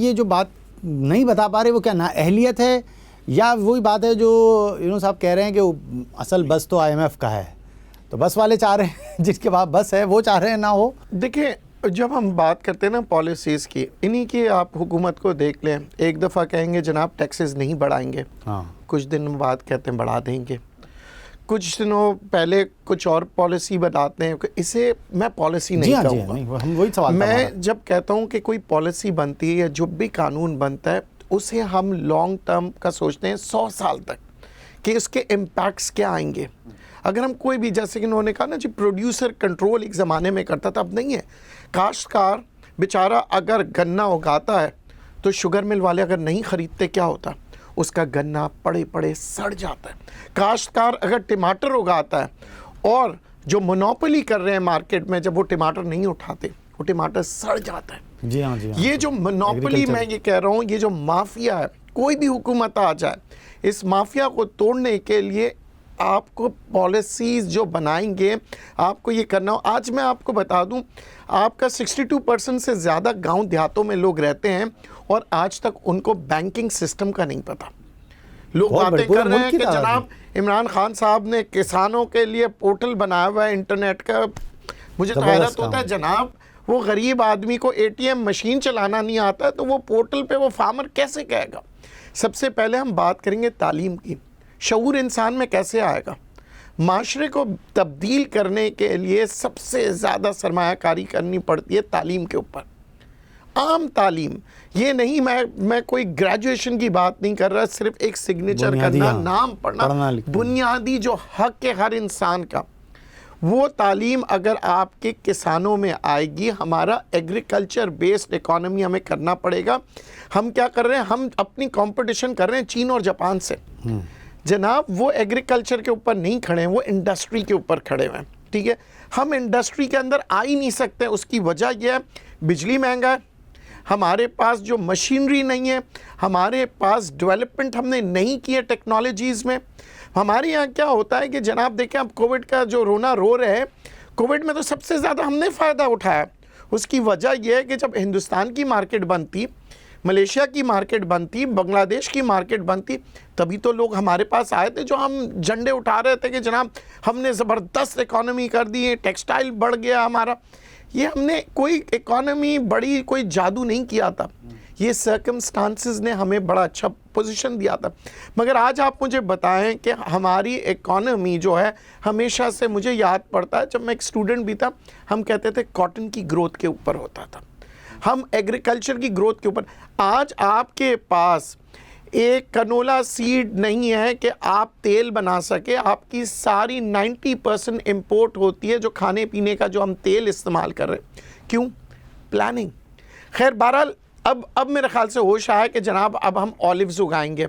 ये जो बात नहीं बता पा रहे वो क्या नाअहलियत है या वही बात है जो यूनुस साहब कह रहे हैं कि असल बस तो IMF का है, तो बस वाले चाह रहे हैं जिसके पास बस है वो चाह रहे हैं ना हो। देखिए, जब हम बात करते हैं ना पॉलिसीज़ की, इन्हीं की आप हुकूमत को देख लें। एक दफ़ा कहेंगे जनाब टैक्सेस नहीं बढ़ाएंगे, कुछ दिन बाद कहते हैं बढ़ा देंगे, कुछ दिनों पहले कुछ और पॉलिसी बताते हैं। इसे मैं पॉलिसी नहीं कहूँगा। हम वही सवाल मैं जब कहता हूँ कि कोई पॉलिसी बनती है या जो भी कानून बनता है उसे हम लॉन्ग टर्म का सोचते हैं, 100 साल तक कि उसके इम्पैक्ट्स क्या आएंगे। अगर हम कोई भी, जैसे कि उन्होंने कहा ना जी, प्रोड्यूसर कंट्रोल एक ज़माने में करता था, अब नहीं है। काश्तकार बेचारा अगर गन्ना उगाता है तो शुगर मिल वाले अगर नहीं ख़रीदते क्या होता, उसका गन्ना पड़े पड़े सड़ जाता है। काश्तकार अगर टमाटर उगाता है और जो मोनोपोली कर रहे हैं मार्केट में, जब वो टमाटर नहीं उठाते वो टमाटर सड़ जाता है। जी हाँ, जी हाँ। ये जो मोनोपोली, मैं ये कह रहा हूँ, ये जो माफिया है, कोई भी हुकूमत आ जाए, इस माफिया को तोड़ने के लिए आपको पॉलिसीज़ जो बनाएंगे आपको ये करना हो। आज मैं आपको बता दूं, आपका 62% से ज़्यादा गांव देहातों में लोग रहते हैं और आज तक उनको बैंकिंग सिस्टम का नहीं पता। लोग बातें कर रहे हैं कि जनाब इमरान खान साहब ने किसानों के लिए पोर्टल बनाया हुआ है इंटरनेट का। मुझे तो हैरत होता है जनाब, वो गरीब आदमी को ATM मशीन चलाना नहीं आता है तो वो पोर्टल पे वो फार्मर कैसे कहेगा। सबसे पहले हम बात करेंगे तालीम की। शऊर इंसान में कैसे आएगा? माशरे को तब्दील करने के लिए सबसे ज़्यादा सरमायाकारी करनी पड़ती है तालीम के ऊपर। आम तालीम, ये नहीं, मैं कोई ग्रेजुएशन की बात नहीं कर रहा, सिर्फ एक सिग्नेचर करना, नाम पढ़ना, बुनियादी जो हक है हर इंसान का, वो तालीम अगर आपके किसानों में आएगी। हमारा एग्रीकल्चर बेस्ड इकोनॉमी हमें करना पड़ेगा। हम क्या कर रहे हैं, हम अपनी कंपटीशन कर रहे हैं चीन और जापान से। जनाब वो एग्रीकल्चर के ऊपर नहीं खड़े हैं, वो इंडस्ट्री के ऊपर खड़े हुए हैं। ठीक है, हम इंडस्ट्री के अंदर आ ही नहीं सकते। उसकी वजह यह है बिजली महंगा है, हमारे पास जो मशीनरी नहीं है, हमारे पास डेवलपमेंट हमने नहीं की है टेक्नोलॉजीज़ में। हमारे यहाँ क्या होता है कि जनाब देखें, अब कोविड का जो रोना रो रहे हैं, कोविड में तो सबसे ज़्यादा हमने फ़ायदा उठाया। उसकी वजह यह है कि जब हिंदुस्तान की मार्केट बनती, मलेशिया की मार्केट बनती, बांग्लादेश की मार्केट बनती, तभी तो लोग हमारे पास आए थे जो हम झंडे उठा रहे थे कि जनाब हमने ज़बरदस्त इकॉनमी कर दी है, टेक्सटाइल बढ़ गया हमारा। ये हमने कोई इकॉनमी बड़ी कोई जादू नहीं किया था, ये सर्कमस्टांसेस ने हमें बड़ा अच्छा पोजीशन दिया था। मगर आज आप मुझे बताएं कि हमारी इकॉनमी जो है, हमेशा से मुझे याद पड़ता है जब मैं एक स्टूडेंट भी था, हम कहते थे कॉटन की ग्रोथ के ऊपर होता था, हम एग्रीकल्चर की ग्रोथ के ऊपर। आज आपके पास एक कनोला सीड नहीं है कि आप तेल बना सके। आपकी सारी 90% इंपोर्ट होती है, जो खाने पीने का जो हम तेल इस्तेमाल कर रहे हैं। क्यों? प्लानिंग। खैर बहरहाल अब मेरे ख्याल से होश आया कि जनाब अब हम ऑलिव्स उगाएंगे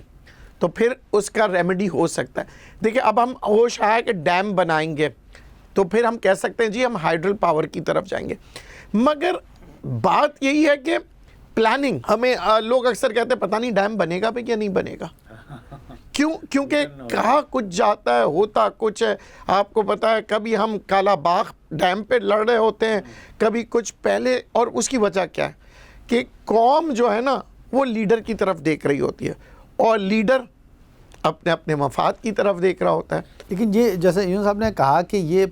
तो फिर उसका रेमेडी हो सकता है। देखिए, अब हम होश आया कि डैम बनाएंगे तो फिर हम कह सकते हैं जी हम हाइड्रल पावर की तरफ जाएंगे। मगर बात यही है कि प्लानिंग, हमें लोग अक्सर कहते हैं पता नहीं डैम बनेगा भी या नहीं बनेगा। क्यों? क्योंकि कहा कुछ जाता है, होता कुछ है। आपको पता है कभी हम कालाबाग डैम पे लड़ रहे होते हैं, कभी कुछ पहले, और उसकी वजह क्या है कि कौम जो है ना वो लीडर की तरफ देख रही होती है और लीडर अपने अपने मफाद की तरफ देख रहा होता है। लेकिन ये जैसे यूनुस साहब ने कहा कि ये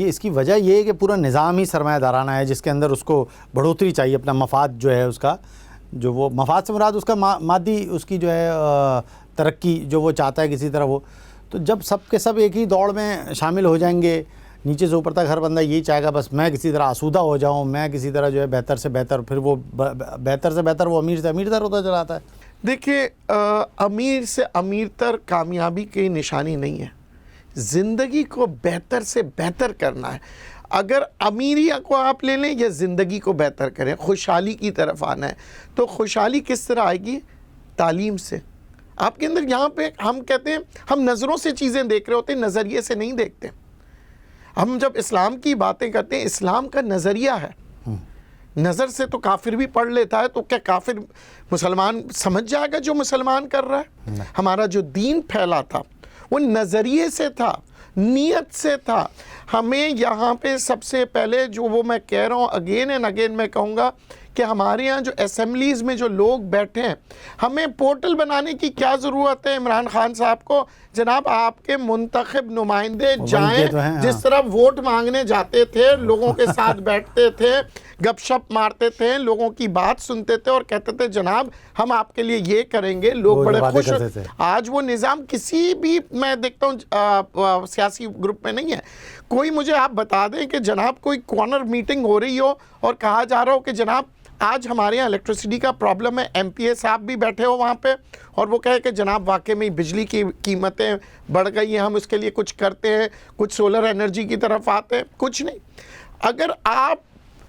इसकी वजह ये है कि पूरा निज़ाम ही सरमायादाराना है, जिसके अंदर उसको बढ़ोतरी चाहिए, अपना मफाद जो है उसका, जो वो मफाद से मुराद उसका मादी उसकी जो है तरक्की जो वो चाहता है किसी तरह वो। तो जब सब के सब एक ही दौड़ में शामिल हो जाएंगे, नीचे से ऊपर तक हर बंदा यही चाहेगा बस मैं किसी तरह आसूदा हो जाऊं, मैं किसी तरह जो है बेहतर से बेहतर, फिर वो बेहतर से बेहतर वो अमीर से अमीरतर होता चला आता है। देखिए, अमीर से अमीरतर कामयाबी की निशानी नहीं है। ज़िंदगी को बेहतर से बेहतर करना है। अगर अमीरी को आप ले लें या ज़िंदगी को बेहतर करें, खुशहाली की तरफ आना है, तो खुशहाली किस तरह आएगी? तालीम से। आपके अंदर यहाँ पे हम कहते हैं हम नज़रों से चीज़ें देख रहे होते हैं, नज़रिए से नहीं देखते। हम जब इस्लाम की बातें करते हैं, इस्लाम का नज़रिया है। नज़र से तो काफिर भी पढ़ लेता है, तो क्या काफिर मुसलमान समझ जाएगा जो मुसलमान कर रहा है? हमारा जो दीन फैला था वो नज़रिए से था, नीयत से था। हमें यहाँ पे सबसे पहले जो वो मैं कह रहा हूँ अगेन एंड अगेन मैं कहूँगा कि हमारे यहाँ जो असेंबलीज़ में जो लोग बैठे हैं, हमें पोर्टल बनाने की क्या ज़रूरत है इमरान खान साहब को? जनाब, आपके मुंतखब नुमाइंदे जाएं, तो हैं, जिस तरह वोट मांगने जाते थे, लोगों के साथ बैठते थे, गपशप मारते थे, लोगों की बात सुनते थे और कहते थे जनाब हम आपके लिए ये करेंगे, लोग बड़े खुश। आज वो निज़ाम किसी भी, मैं देखता हूँ सियासी ग्रुप में नहीं है। कोई मुझे आप बता दें कि जनाब कोई कॉर्नर मीटिंग हो रही हो और कहा जा रहा हो कि जनाब आज हमारे यहाँ इलेक्ट्रिसिटी का प्रॉब्लम है, एमपीए साहब भी बैठे हो वहाँ पे और वो कहे कि जनाब वाकई में बिजली की कीमतें बढ़ गई हैं, हम उसके लिए कुछ करते हैं, कुछ सोलर एनर्जी की तरफ आते हैं, कुछ नहीं। अगर आप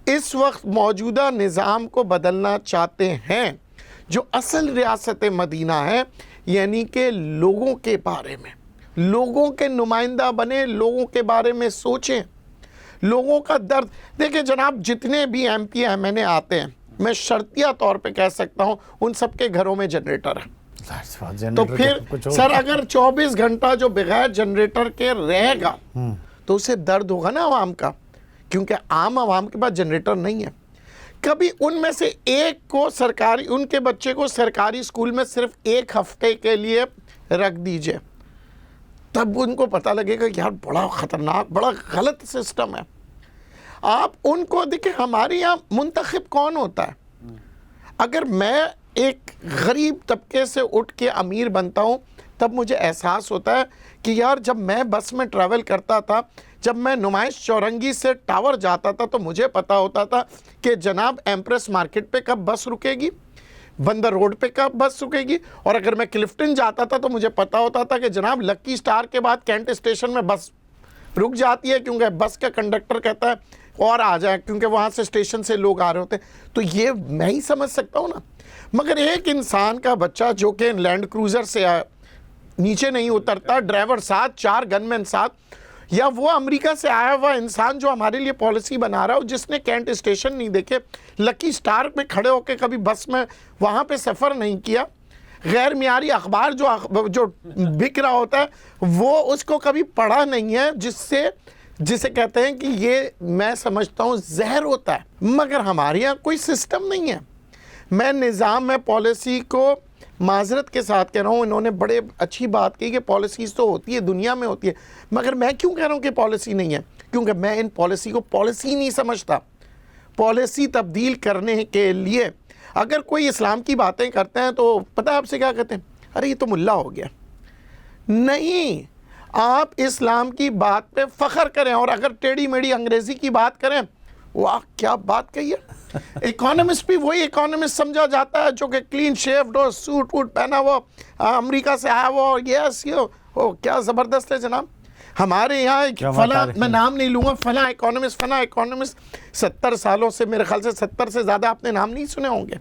इस वक्त मौजूदा निज़ाम को बदलना चाहते हैं, जो असल रियासत मदीना है, यानी कि लोगों के बारे में, लोगों के नुमाइंदा बने, लोगों के बारे में सोचें, लोगों का दर्द देखें। जनाब जितने भी एमपी एमएनए आते हैं, मैं शर्तिया तौर पे कह सकता हूं उन सबके घरों में जनरेटर है। तो फिर सर अगर 24 घंटा जो बगैर जनरेटर के रहेगा तो उसे दर्द होगा ना आवाम का, क्योंकि आम आवाम के पास जनरेटर नहीं है। कभी उनमें से एक को सरकारी, उनके बच्चे को सरकारी स्कूल में सिर्फ 1 हफ्ते के लिए रख दीजिए, तब उनको पता लगेगा कि यार बड़ा ख़तरनाक, बड़ा गलत सिस्टम है। आप उनको देखिए, हमारे यहाँ मुंतखब कौन होता है? अगर मैं एक गरीब तबके से उठ के अमीर बनता हूँ तब मुझे एहसास होता है कि यार जब मैं बस में ट्रैवल करता था, जब मैं नुमाइश चौरंगी से टावर जाता था तो मुझे पता होता था कि जनाब एम्प्रेस मार्केट पे कब बस रुकेगी, बंदर रोड पे कब बस रुकेगी। और अगर मैं क्लिफ्टन जाता था तो मुझे पता होता था कि जनाब लक्की स्टार के बाद कैंट स्टेशन में बस रुक जाती है, क्योंकि बस का कंडक्टर कहता है और आ जाए, क्योंकि वहाँ से स्टेशन से लोग आ रहे होते हैं। तो ये मैं ही समझ सकता हूँ ना। मगर एक इंसान का बच्चा जो कि लैंड क्रूज़र से नीचे नहीं उतरता, ड्राइवर साथ, 4 गनमैन साथ, या वो अमेरिका से आया हुआ इंसान जो हमारे लिए पॉलिसी बना रहा हो, जिसने कैंट स्टेशन नहीं देखे, लकी स्टार में खड़े होकर कभी बस में वहाँ पे सफ़र नहीं किया, गैर मियारी अखबार जो बिक रहा होता है वो उसको कभी पढ़ा नहीं है, जिसे कहते हैं कि ये मैं समझता हूँ जहर होता है। मगर हमारे यहाँ कोई सिस्टम नहीं है। मैं निज़ाम में पॉलिसी को माजरत के साथ कह रहा हूँ, इन्होंने बड़े अच्छी बात की कि पॉलिसीज़ तो होती है, दुनिया में होती है, मगर मैं क्यों कह रहा हूँ कि पॉलिसी नहीं है? क्योंकि मैं इन पॉलिसी को पॉलिसी नहीं समझता। पॉलिसी तब्दील करने के लिए अगर कोई इस्लाम की बातें करते हैं तो पता है आपसे क्या कहते हैं? अरे ये तो मुल्ला हो गया। नहीं, आप इस्लाम की बात पे फ़ख्र करें, और अगर टेढ़ी मेढ़ी अंग्रेज़ी की बात करें, वाह क्या बात कही है। इकोनॉमिस्ट भी वही इकोनॉमिस्ट समझा जाता है जो कि क्लीन शेव्ड और सूट वूट पहना हुआ, अमेरिका से आया हुआ, और यस यो ओ क्या ज़बरदस्त है जनाब। हमारे यहाँ फला, मैं नाम नहीं लूँगा, फला इकोनॉमिस्ट 70 सालों से, मेरे ख्याल से 70 से ज़्यादा आपने नाम नहीं सुने होंगे।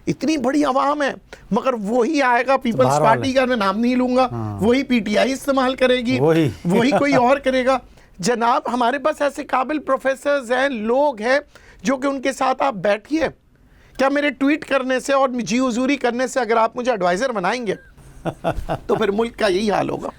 इतनी बड़ी आवाम है, मगर वही आएगा पीपल्स पार्टी का, मैं नाम नहीं लूँगा, वही पीटीआई इस्तेमाल करेगी, वही कोई और करेगा। जनाब हमारे पास ऐसे काबिल प्रोफेसर्स हैं, लोग हैं जो कि उनके साथ आप बैठिए। क्या मेरे ट्वीट करने से और जी हुजूरी करने से अगर आप मुझे एडवाइज़र बनाएंगे तो फिर मुल्क का यही हाल होगा।